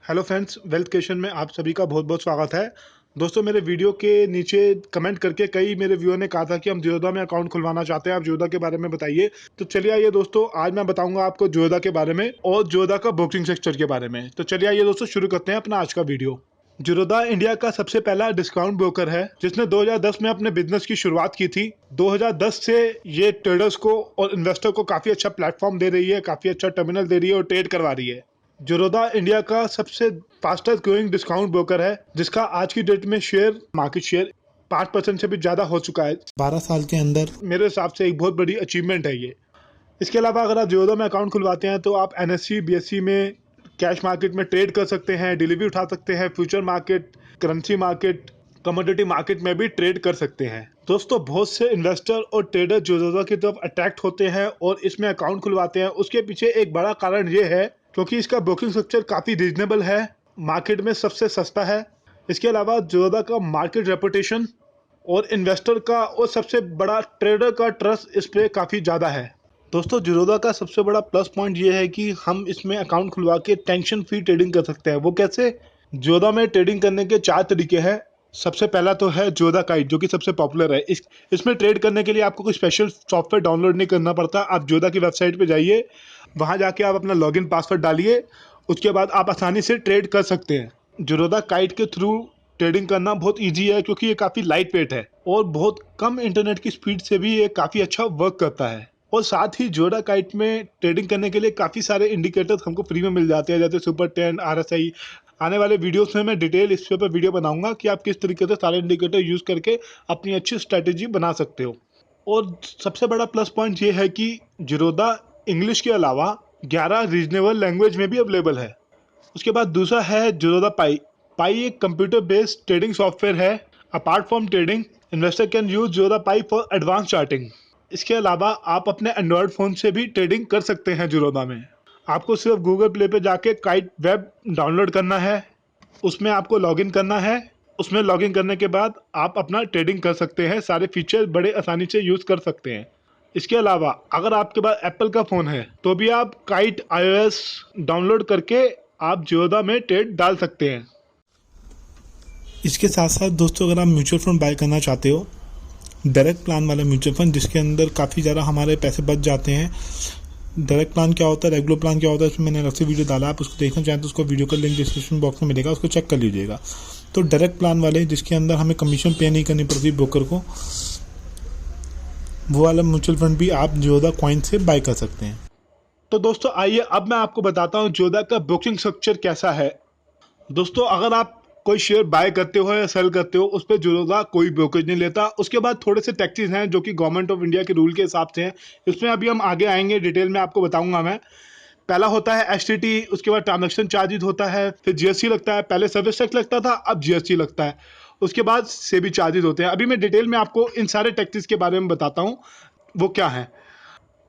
Hello friends, wealth creation में आप सभी का बहुत बहुत स्वागत है। दोस्तों, मेरे वीडियो के नीचे कमेंट करके कई मेरे व्यूअर ने कहा था कि हम ज़ीरोधा में अकाउंट खुलवाना चाहते हैं, आप ज़ीरोधा के बारे में बताइए। तो चलिए आइए दोस्तों, आज मैं बताऊंगा आपको ज़ीरोधा के बारे में और ज़ीरोधा का ब्रोकिंग सेक्टर के बारे में। तो चलिए आइए दोस्तों, शुरू करते हैं अपना आज का वीडियो। ज़ीरोधा इंडिया का सबसे पहला डिस्काउंट ब्रोकर है जिसने 2010 में अपने बिजनेस की शुरुआत की थी। 2010 से ये ट्रेडर्स को और इन्वेस्टर को काफ़ी अच्छा प्लेटफॉर्म दे रही है, काफ़ी अच्छा टर्मिनल दे रही है और ट्रेड करवा रही है। ज़ीरोधा इंडिया का सबसे फास्टेस्ट ग्रोइंग डिस्काउंट ब्रोकर है जिसका आज की डेट में मार्केट शेयर 5% से भी ज़्यादा हो चुका है 12 साल के अंदर। मेरे हिसाब से एक बहुत बड़ी अचीवमेंट है ये। इसके अलावा अगर आप ज़ीरोधा में अकाउंट खुलवाते हैं तो आप एनएससी बीएससी में कैश मार्केट में ट्रेड कर सकते हैं, डिलीवरी उठा सकते हैं, future market, currency market, commodity market में भी ट्रेड कर सकते हैं। दोस्तों, बहुत से इन्वेस्टर और ट्रेडर ज़ीरोधा की तरफ अट्रैक्ट होते हैं और इसमें अकाउंट खुलवाते हैं। उसके पीछे एक बड़ा कारण ये है क्योंकि इसका ब्रोकिंग स्ट्रक्चर काफ़ी रीजनेबल है, मार्केट में सबसे सस्ता है। इसके अलावा ज़ीरोधा का मार्केट रेपुटेशन और इन्वेस्टर का और सबसे बड़ा ट्रेडर का ट्रस्ट इस पर काफ़ी ज़्यादा है। दोस्तों, ज़ीरोधा का सबसे बड़ा प्लस पॉइंट ये है कि हम इसमें अकाउंट खुलवा के टेंशन फ्री ट्रेडिंग कर सकते हैं। वो कैसे? ज़ीरोधा में ट्रेडिंग करने के 4 तरीके हैं। सबसे पहला तो है ज़ीरोधा काइट, जो कि सबसे पॉपुलर है। इसमें ट्रेड करने के लिए आपको कोई स्पेशल सॉफ्टवेयर डाउनलोड नहीं करना पड़ता। आप ज़ीरोधा की वेबसाइट पे जाइए, वहाँ जाके आप अपना लॉगिन पासवर्ड डालिए, उसके बाद आप आसानी से ट्रेड कर सकते हैं। ज़ीरोधा काइट के थ्रू ट्रेडिंग करना बहुत ईजी है क्योंकि ये काफ़ी लाइट वेट है और बहुत कम इंटरनेट की स्पीड से भी ये काफ़ी अच्छा वर्क करता है। और साथ ही ज़ीरोधा काइट में ट्रेडिंग करने के लिए काफ़ी सारे इंडिकेटर्स हमको फ्री में मिल जाते हैं, जैसे सुपर ट्रेंड, आरएसआई। आने वाले वीडियोस में मैं डिटेल इस पर वीडियो बनाऊंगा कि आप किस तरीके से सारे इंडिकेटर यूज़ करके अपनी अच्छी स्ट्रैटेजी बना सकते हो। और सबसे बड़ा प्लस पॉइंट ये है कि ज़ीरोधा इंग्लिश के अलावा 11 रीजनेबल लैंग्वेज में भी अवेलेबल है। उसके बाद दूसरा है ज़ीरोधा पाई। पाई एक कंप्यूटर बेस्ड ट्रेडिंग सॉफ्टवेयर है। Apart from trading, investor can use Zerodha pi for advance charting. इसके अलावा आप अपने एंड्रॉयड फ़ोन से भी ट्रेडिंग कर सकते हैं ज़ीरोधा में। आपको सिर्फ गूगल प्ले पे जाके काइट वेब डाउनलोड करना है, उसमें आपको लॉगिन करना है। उसमें लॉगिन करने के बाद आप अपना ट्रेडिंग कर सकते हैं, सारे फीचर बड़े आसानी से यूज़ कर सकते हैं। इसके अलावा अगर आपके पास एप्पल का फ़ोन है तो भी आप काइट iOS डाउनलोड करके आप ज़ीरोधा में ट्रेड डाल सकते हैं। इसके साथ साथ दोस्तों, अगर आप म्यूचुअल फंड बाय करना चाहते हो, डायरेक्ट प्लान वाला म्यूचुअल फंड जिसके अंदर काफ़ी ज़्यादा हमारे पैसे बच जाते हैं। डायरेक्ट प्लान क्या होता है, रेगुलर प्लान क्या होता है, इसमें मैंने अलग से वीडियो डाला। आप उसको देखना चाहें तो उसको वीडियो का लिंक डिस्क्रिप्शन बॉक्स में मिलेगा, उसको चेक कर लीजिएगा। तो डायरेक्ट प्लान वाले जिसके अंदर हमें कमीशन पे नहीं करनी पड़ती ब्रोकर को, वो वाला म्यूचुअल फंड भी आप ज़ीरोधा कॉइन से बाय कर सकते हैं। तो दोस्तों आइए अब मैं आपको बताता हूँ ज़ीरोधा का ब्रोकिंग स्ट्रक्चर कैसा है। दोस्तों, अगर आप कोई शेयर बाय करते हो या सेल करते हो, उस पर ज़ीरोधा कोई ब्रोकरेज नहीं लेता। उसके बाद थोड़े से टैक्सेस हैं जो कि गवर्नमेंट ऑफ इंडिया के रूल के हिसाब से हैं। इसमें अभी हम आगे आएंगे, डिटेल में आपको बताऊंगा मैं। पहला होता है एसटीटी, उसके बाद ट्रांजैक्शन चार्जेस होता है, फिर जीएसटी लगता है। पहले सर्विस टैक्स लगता था, अब जीएसटी लगता है। उसके बाद सेबी चार्जेस होते हैं। अभी मैं डिटेल में आपको इन सारे टैक्सेस के बारे में बताता हूँ वो क्या है।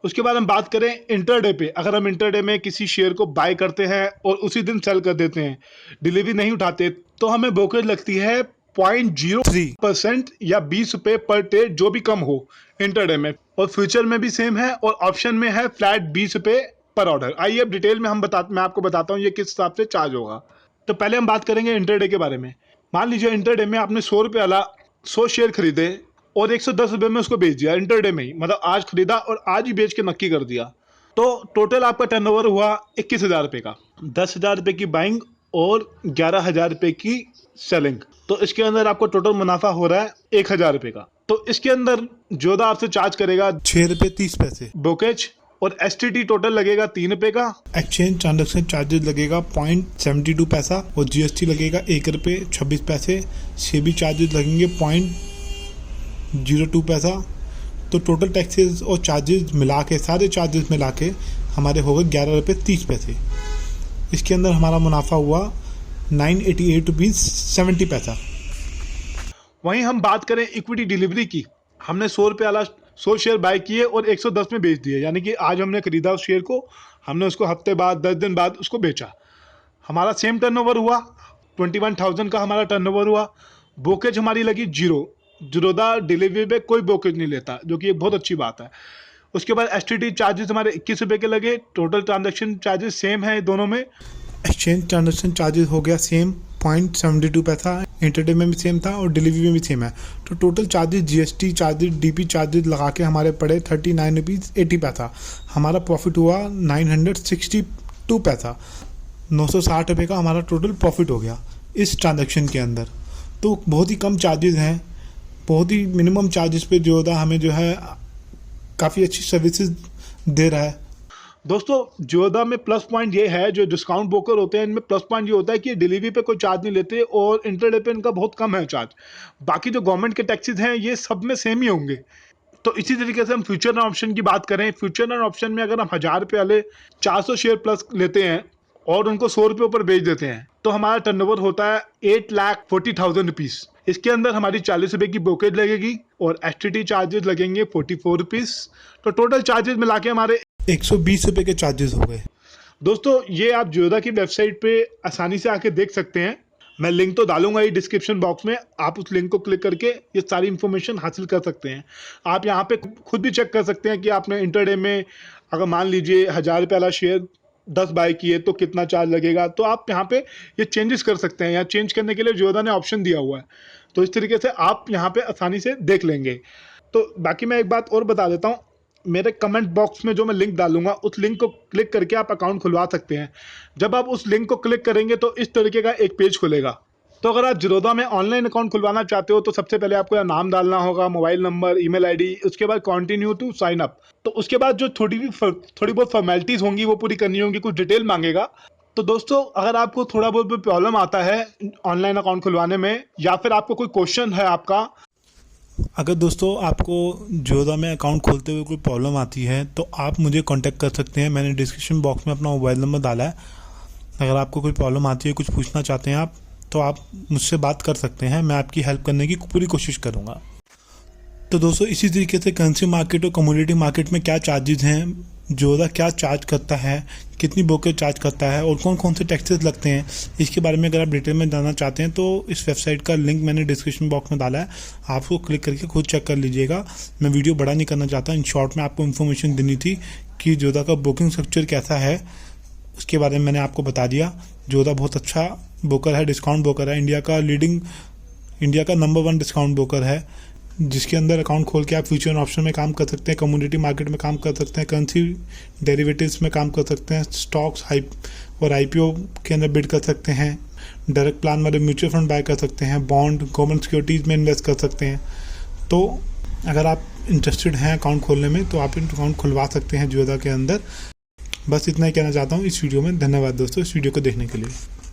उसके बाद हम बात करें इंटरडे पे। अगर हम इंटरडे में किसी शेयर को बाय करते हैं और उसी दिन सेल कर देते हैं, डिलीवरी नहीं उठाते, तो हमें ब्रोकरेज लगती है 0.03% या 20 रुपये पर ट्रेड, जो भी कम हो इंटरडे में। और फ्यूचर में भी सेम है और ऑप्शन में है फ्लैट 20 रुपये पर ऑर्डर। आइए अब डिटेल में मैं आपको बताता हूँ ये किस हिसाब से चार्ज होगा। तो पहले हम बात करेंगे इंटरडे के बारे में। मान लीजिए इंटरडे में आपने 100 रुपये वाला 100 शेयर खरीदे और 110 रुपये में उसको बेच दिया इंटरडे में ही, मतलब आज खरीदा और आज ही बेच के नक्की कर दिया। तो टोटल आपका टर्नओवर हुआ 21,000 रुपये का। 10,000 रुपये की बाइंग और 11,000 रुपये की सेलिंग। तो इसके अंदर आपको टोटल मुनाफा हो रहा है 1,000 रुपये का। तो इसके अंदर ज़ीरोधा आपसे चार्ज करेगा 6 रुपये 30 पैसे ब्रोकरेज, और एसटीटी टोटल लगेगा 3 रुपये का। एक्सचेंज ट्रांजैक्शन चार्जेस लगेगा 0.72 पैसा और जीएसटी लगेगा 1 रुपये 26 पैसे। सेबी चार्जेस लगेंगे 0.02 पैसा। तो टोटल टैक्सेस और चार्जेस मिला के, सारे चार्जेस मिला के हमारे हो गए 11 रुपये 30 पैसे। इसके अंदर हमारा मुनाफा हुआ 988 रुपीज़ 70 पैसा। वहीं हम बात करें इक्विटी डिलीवरी की, हमने 100 रुपये वाला 100 शेयर बाय किए और 110 में बेच दिए, यानी कि आज हमने खरीदा उस शेयर को, हमने उसको हफ्ते बाद 10 दिन बाद उसको बेचा। हमारा सेम टर्नओवर हुआ, 21,000 का हमारा टर्नओवर हुआ। ब्रोकरेज हमारी लगी 0। ज़ीरोधा डिलीवरी पे कोई ब्रोकरेज नहीं लेता, जो कि एक बहुत अच्छी बात है। उसके बाद एसटीटी चार्जेस हमारे 21 रुपये के लगे। टोटल ट्रांजैक्शन चार्जेस सेम है दोनों में। एक्सचेंज ट्रांजेक्शन चार्जेस हो गया सेम 0.72 पैसा, इंटरडे में भी सेम था और डिलीवरी में भी सेम है। तो total charges GST charges DP charges लगा के हमारे पड़े 39 रुपीज़ 80 पैसा। हमारा प्रॉफिट हुआ 962 पैसा, 960 रुपये का हमारा टोटल प्रॉफिट हो गया इस ट्रांजेक्शन के अंदर। तो बहुत ही कम चार्जेस हैं, बहुत ही मिनिमम चार्जेस पे जियोदा हमें जो है काफ़ी अच्छी सर्विसेज दे रहा है। दोस्तों जियोदा में प्लस पॉइंट ये है, जो डिस्काउंट ब्रोकर होते हैं इनमें प्लस पॉइंट ये होता है कि डिलीवरी पे कोई चार्ज नहीं लेते और इंटरडे पे इनका बहुत कम है चार्ज। बाकी जो गवर्नमेंट के टैक्सेस हैं ये सब में सेम ही होंगे। तो इसी तरीके से हम फ्यूचर एंड ऑप्शन की बात करें, फ्यूचर एंड ऑप्शन में अगर हम 1000 रुपये वाले 400 शेयर प्लस लेते हैं और उनको 100 रुपये ऊपर बेच देते हैं तो हमारा टर्नओवर होता है 8,40,000 रुपीज़। इसके अंदर हमारी 40 रुपये की ब्रोकेज लगेगी और एसटीटी चार्जेस लगेंगे 44 रुपीज़। तो टोटल चार्जेस मिला के हमारे 120 रुपये के चार्जेस हो गए। दोस्तों ये आप जियोदा की वेबसाइट पे आसानी से आके देख सकते हैं। मैं लिंक तो डालूंगा ही डिस्क्रिप्शन बॉक्स में, आप उस लिंक को क्लिक करके ये सारी इन्फॉर्मेशन हासिल कर सकते हैं। आप यहाँ पे खुद भी चेक कर सकते हैं कि आपने इंटरडे में अगर मान लीजिए 1000 रुपये वाला शेयर 10 बाय किए तो कितना चार्ज लगेगा। तो आप यहाँ पे ये चेंजेस कर सकते हैं। यहाँ चेंज करने के लिए जियोदा ने ऑप्शन दिया हुआ है, तो इस तरीके से आप यहाँ पे आसानी से देख लेंगे। तो बाकी मैं एक बात और बता देता हूँ, मेरे कमेंट बॉक्स में जो मैं लिंक डालूंगा उस लिंक को क्लिक करके आप अकाउंट खुलवा सकते हैं। जब आप उस लिंक को क्लिक करेंगे तो इस तरीके का एक पेज खुलेगा। तो अगर आप जियोदा में ऑनलाइन अकाउंट खुलवाना चाहते हो तो सबसे पहले आपको नाम डालना होगा, मोबाइल नंबर, ईमेल आईडी, उसके बाद कंटिन्यू टू साइन अप। तो उसके बाद जो थोड़ी बहुत फॉर्मेलिटीज होंगी वो पूरी करनी होंगी, कुछ डिटेल मांगेगा। तो दोस्तों अगर आपको थोड़ा बहुत भी प्रॉब्लम आता है ऑनलाइन अकाउंट खुलवाने में या फिर आपको कोई क्वेश्चन है आपका, अगर दोस्तों आपको जियोदा में अकाउंट खोलते हुए कोई प्रॉब्लम आती है तो आप मुझे कांटेक्ट कर सकते हैं। मैंने डिस्क्रिप्शन बॉक्स में अपना मोबाइल नंबर डाला है। अगर आपको कोई प्रॉब्लम आती है, कुछ पूछना चाहते हैं आप, तो आप मुझसे बात कर सकते हैं। मैं आपकी हेल्प करने की पूरी कोशिश करूँगा। तो दोस्तों इसी तरीके से करेंसी मार्केट और कमोडिटी मार्केट में क्या चार्जेस हैं, जियोदा क्या चार्ज करता है, कितनी ब्रोकेज चार्ज करता है और कौन कौन से टैक्सेस लगते हैं, इसके बारे में अगर आप डिटेल में जानना चाहते हैं तो इस वेबसाइट का लिंक मैंने डिस्क्रिप्शन बॉक्स में डाला है। आप उसको क्लिक करके खुद चेक कर लीजिएगा। मैं वीडियो बड़ा नहीं करना चाहता, इन शॉर्ट में आपको इन्फॉर्मेशन देनी थी कि जियोदा का बुकिंग स्ट्रक्चर कैसा है, उसके बारे में मैंने आपको बता दिया। जियोदा बहुत अच्छा ब्रोकर है, डिस्काउंट ब्रोकर है, इंडिया का नंबर 1 डिस्काउंट ब्रोकर है, जिसके अंदर अकाउंट खोल के आप फ्यूचर ऑप्शन में काम कर सकते हैं, कमोडिटी मार्केट में काम कर सकते हैं, करेंसी डेरिवेटिव्स में काम कर सकते हैं, स्टॉक्स और आईपीओ के अंदर बिड कर सकते हैं, डायरेक्ट प्लान वाले म्यूचुअल फंड बाय कर सकते हैं, बॉन्ड गवर्नमेंट सिक्योरिटीज़ में इन्वेस्ट कर सकते हैं। तो अगर आप इंटरेस्टेड हैं अकाउंट खोलने में तो आप अकाउंट खुलवा सकते हैं जियोदा के अंदर। बस इतना ही कहना चाहता हूँ इस वीडियो में। धन्यवाद दोस्तों इस वीडियो को देखने के लिए।